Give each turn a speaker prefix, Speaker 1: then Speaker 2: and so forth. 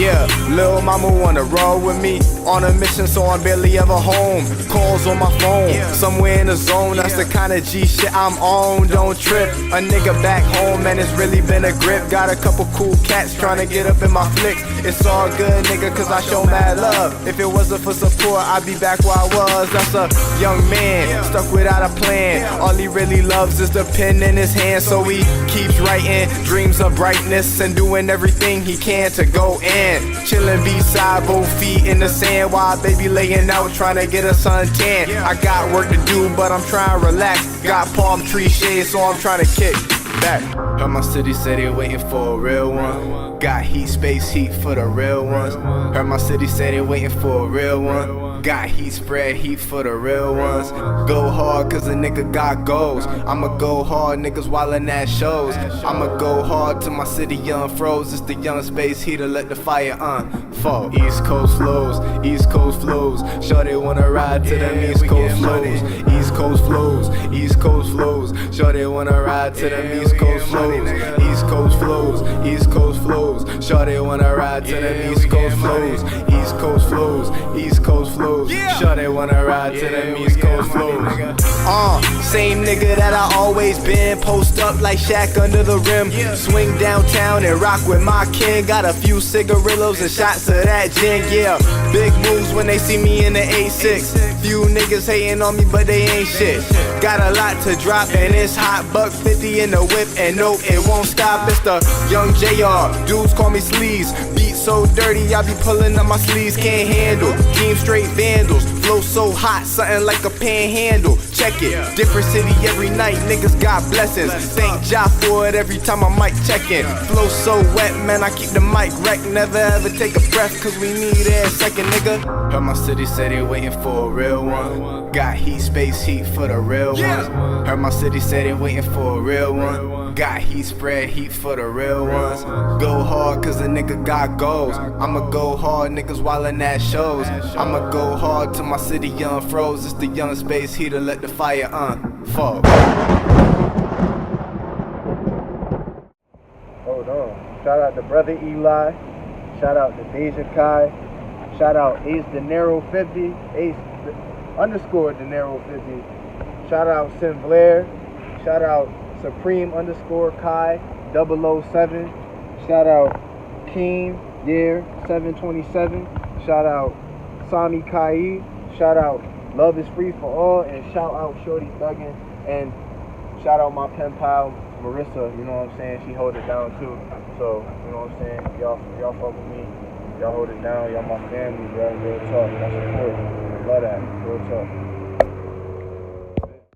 Speaker 1: Yeah, lil' mama wanna roll with me. On a mission, so I'm barely ever home. Calls on my phone, somewhere in the zone. That's the kind of G shit I'm on. Don't trip, a nigga back home, man, it's really been a grip. Got a couple cool cats tryna get up in my flicks. It's all good, nigga, cause I show mad love. If it wasn't for support, I'd be back where I was. That's a young man, stuck without a plan. All he really loves is the pen in his hand. So he keeps writing dreams of brightness and doing everything he can to go in. Chillin' beside, both feet in the sand, while baby laying out trying to get a suntan. I got work to do, but I'm trying to relax. Got palm tree shades, so I'm trying to kick back. Heard my city say they waiting for a real one. Got heat, space heat for the real ones. Heard my city say they waiting for a real one. Got heat, spread heat for the real ones. Go hard cause a nigga got goals. I'ma go hard, niggas wildin' at shows. I'ma go hard to my city young froze. It's the young space heater, let the fire unfold. East Coast flows, East Coast flows. Sure they wanna ride to them East Coast flows. East Coast flows, East Coast flows. Sure they wanna ride to them East Coast flows. East Coast flows, East Coast flows. Sure they wanna ride to them East Coast flows. East Coast flows, East Coast flows. Sure they wanna ride to them East Coast flows. Same nigga that I always been. Post up like Shaq under the rim. Swing downtown and rock with my king. Got a few cigarillos and shots of that gin. Yeah, big moves when they see me in the A6. Few niggas hating on me but they ain't shit. Got a lot to drop and it's hot. Buck 50 in the whip and no, it won't stop. It's the young JR, dudes call me sleeves. Beat so dirty I be pulling up my sleeves. Can't handle, team straight vandals. Flow so hot, something like a panhandle. Check it, different city every night, niggas got blessings. Thank Jah for it every time I mic checkin'. Flow so wet, man, I keep the mic wrecked. Never ever take a breath, cause we need it a second, nigga. Heard my city say they waiting for a real one. Got heat, space heat for the real ones. Heard my city say they waiting for a real one. Got heat, spread heat for the real ones. Go hard cause a nigga got goals. I'ma go hard, niggas wildin' at shows. I'ma go hard to my city young froze. It's the young space heater, let the fire unfold.
Speaker 2: Hold on. Shout out to Brother Eli. Shout out to Deja Kai. Shout out Ace Dinero 50. Ace underscore Dinero 50. Shout out Sim Blair. Shout out Supreme underscore Kai 007. Shout out Keen Year 727. Shout out Sami Kai. Shout out Love is Free for All. And shout out Shorty Thuggin. And shout out my pen pal Marissa. You know what I'm saying? She hold it down too. So, you know what I'm saying? Y'all fuck with me. Y'all hold it down. Y'all my family, bro. Real talk. That's support. Love that. Real talk.